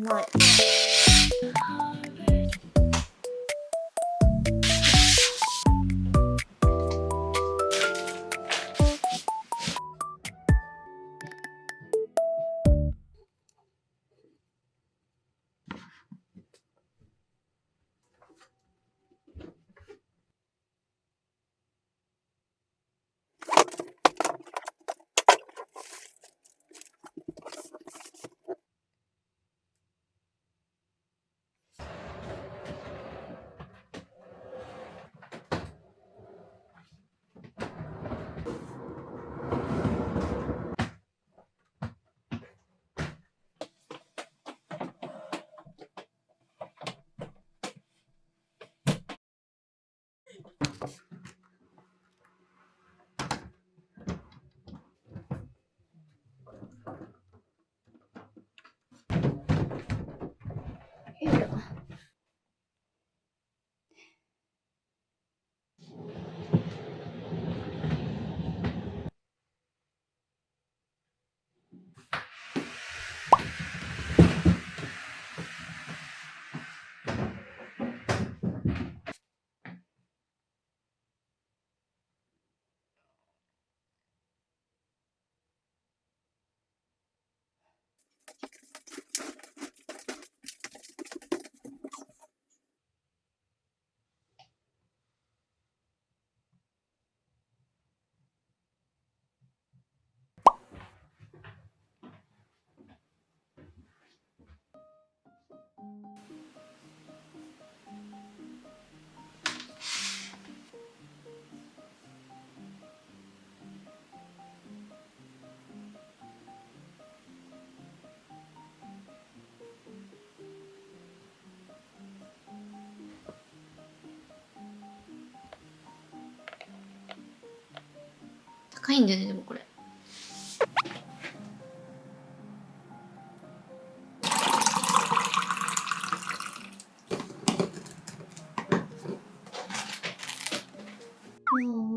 ない。高いんだよね、でもこれ。よ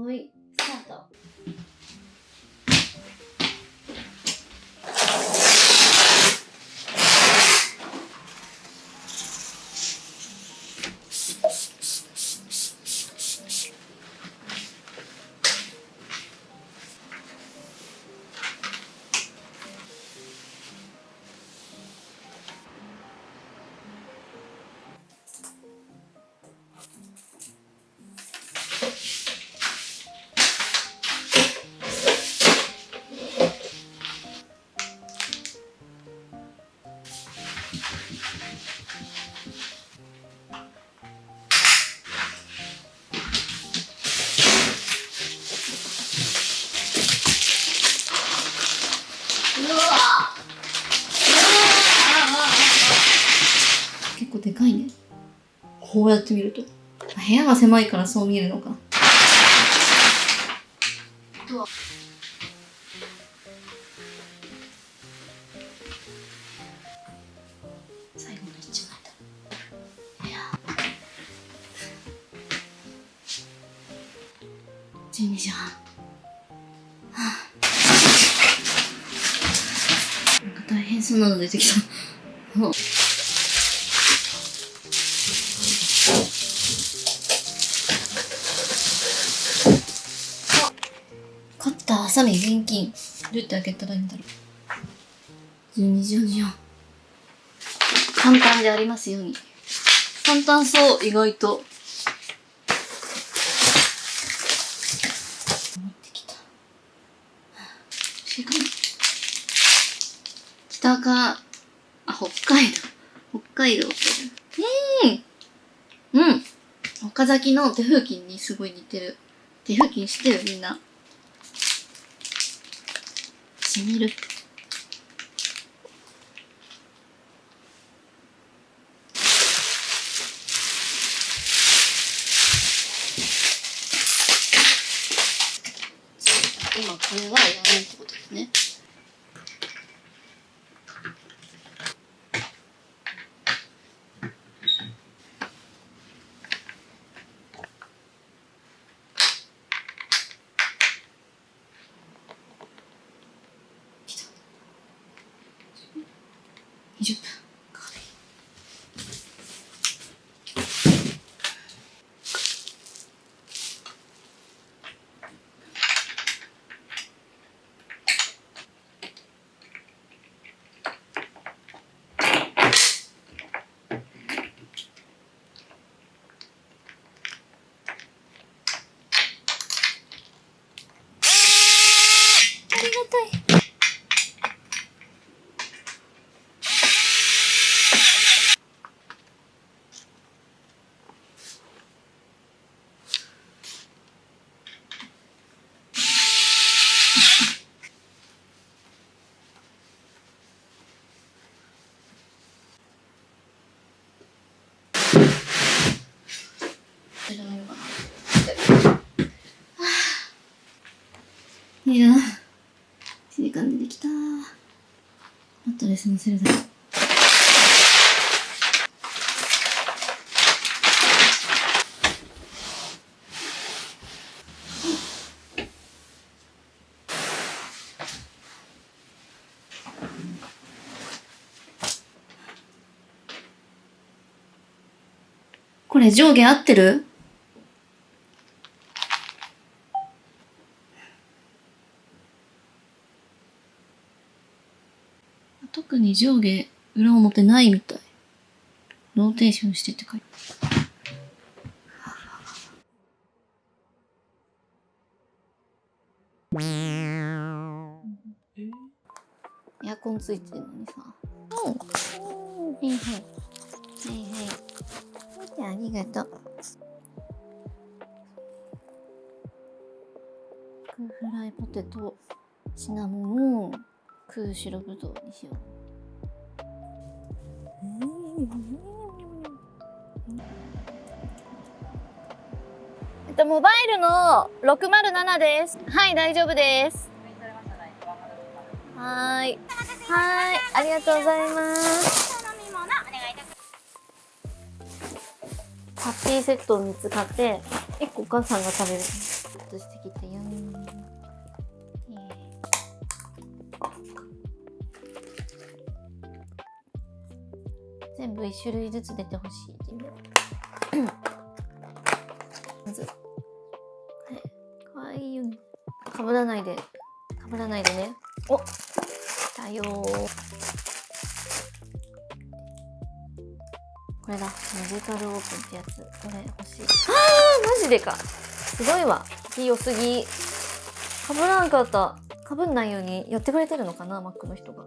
ーい、スタート。結構でかいね。こうやって見ると。部屋が狭いからそう見えるのか。最後の一枚だ。いや。12時半。なんか大変そうなの出てきた。カッター、ハサミ、現金。どうやって開けたらいいんだろう。12時44。簡単でありますように。簡単そう、意外と。持ってきた。北か、北海道。北海道。うん。岡崎の手風琴にすごい似てる。手風琴知ってるみんな。しみる。今これはやらないってことですね。20分かかる。痛い。いや、1時間出てきた。マットレス乗せるだけ。これ上下合ってる？特に上下裏表ないみたい。ローテーションしてって書いてある。エアコンついてるのにさ。はいはい。はいはい。ありがとう。クーフライポテト、シナモン、クーシュロブドウにしよう。モバイルの607です。はい、大丈夫です。はい。はい、ありがとうございます。ハッピーセットを3つ買って、1個お母さんが食べる。ちょっとしてきたよ。全部1種類ずつ出てほしいっていう。まず、はい、かわいいよね。かぶらないでね。お、来たよー。これだ、マジカルオープンってやつ。これ欲しい。マジでか。すごいわ。良すぎ。かぶらなかった。かぶんないようにやってくれてるのかな、マックの人が。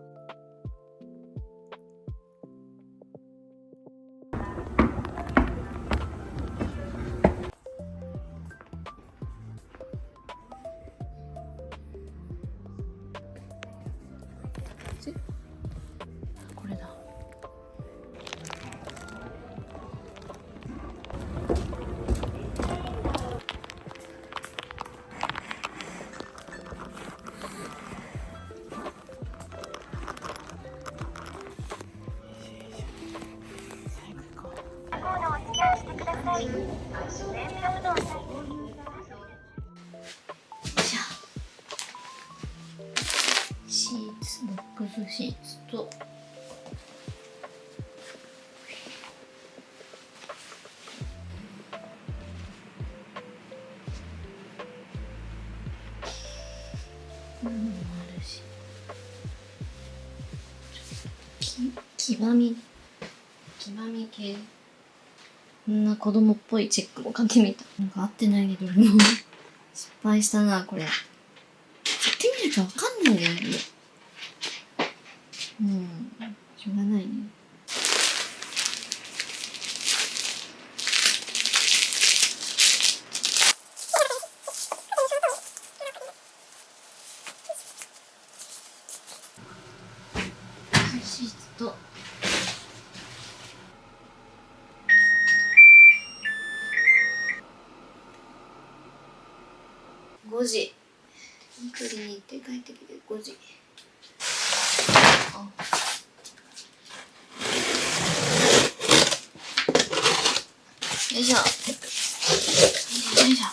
これだ。シーツ、ボックスシーツともあるし、黄ばみ系。こんな子供っぽいチェックもかけみた。なんか合ってないけど、もう失敗したな、これ。やってみるとわかんないんだよね。しょうがないね。シーツと5時取りに行って帰ってきて5時。よいしょ。よいしょ。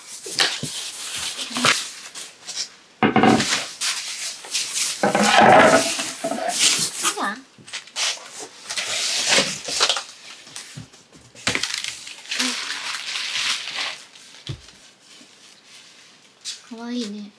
かわいいね。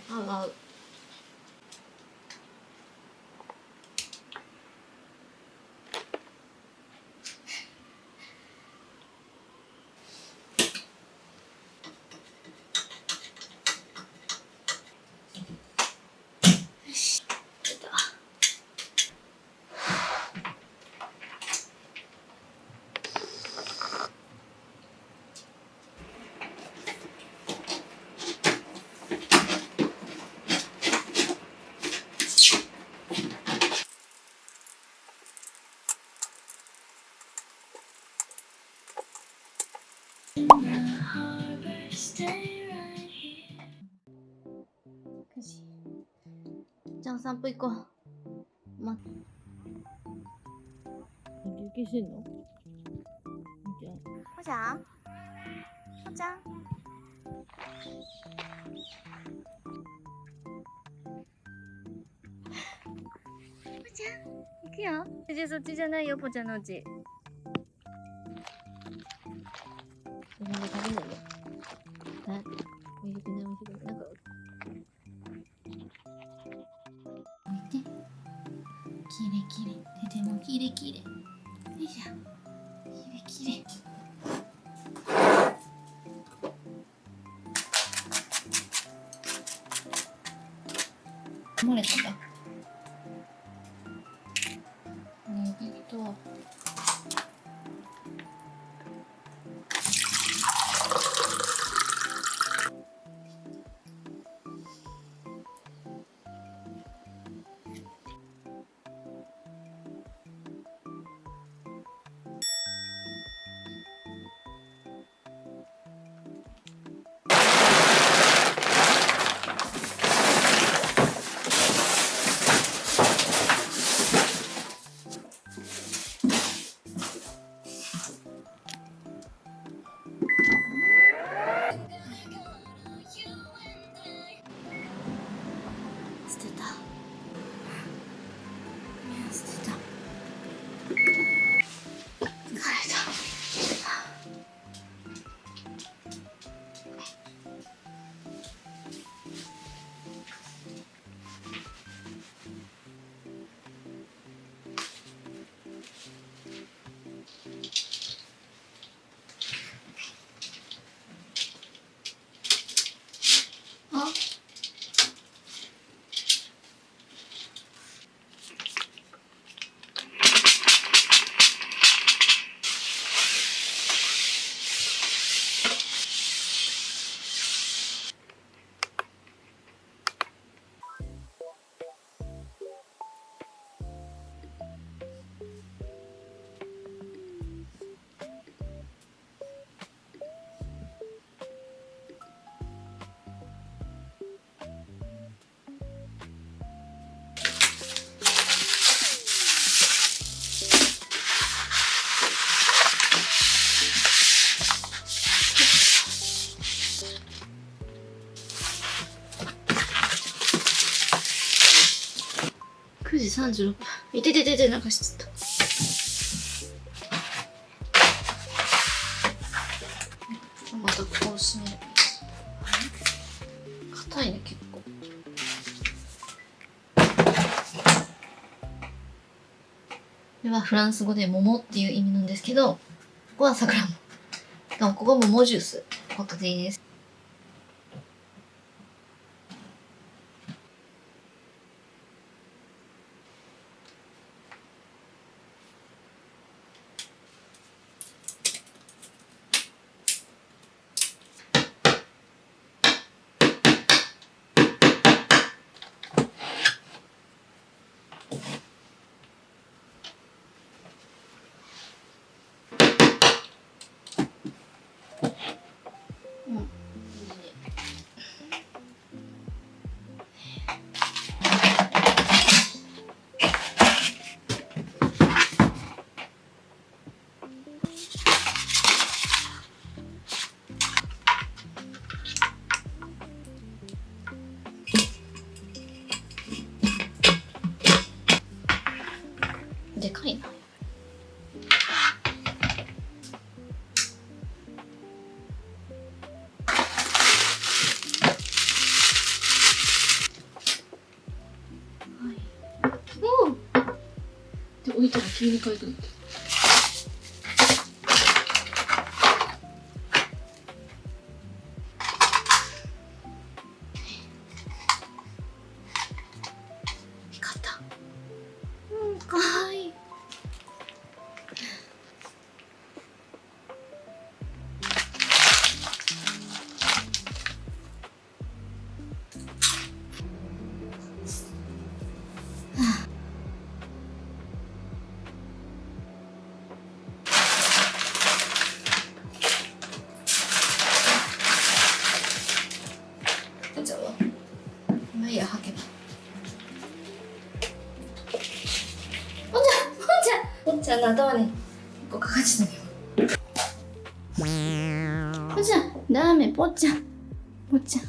合う合う。よし、出た。じゃあお散歩行こう。休憩してんの？じゃあほちゃん、ほちゃん。ほちゃん、行くよ。じゃそっちじゃないよ、ぽちゃんのうち。ご飯で食べないの？はい。美味しくない美味しくない。なんか見て。キレキレ。手でもキレキレ。よいしょ。キレキレ。漏れたか。ネギと。捨てた。捨てた。疲れた。あ、9時36分。いてててて、なんかしちゃった。またこう閉める。硬いね、結構。これはフランス語で桃っていう意味なんですけど、ここは桜桃。しかもここ桃ジュース。ことです。うん。置いたら急に可愛くなって。肩。かわいい。じゃあまあいいや、履けば。ぽっちゃんの頭に1個かかっちゃったね。ぽっちゃん、ダメ、ぽっちゃん。ぽっちゃん。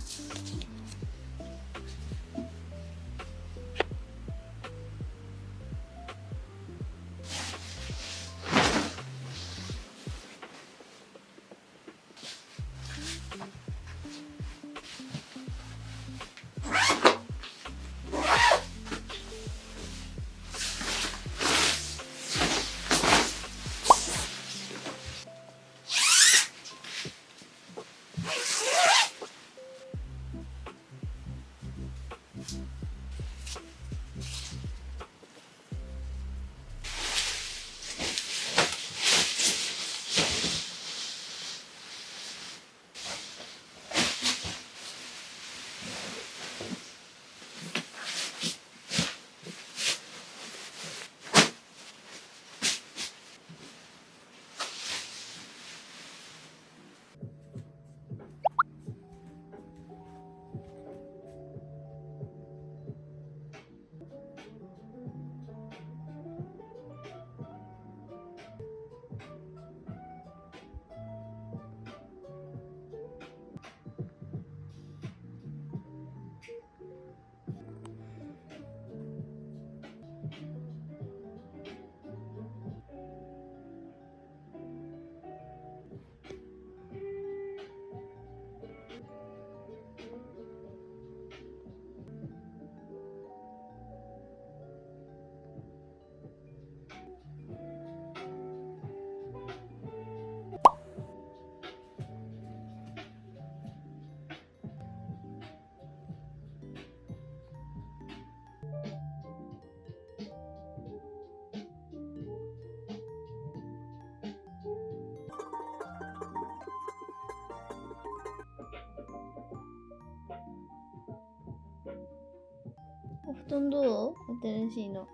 お布団どう？新しいの。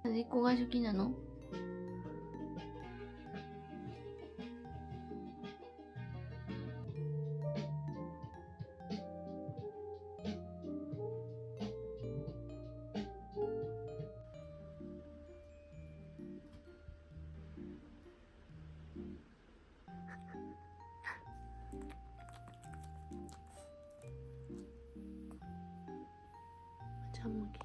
端っこが好きなの？ちゃんもき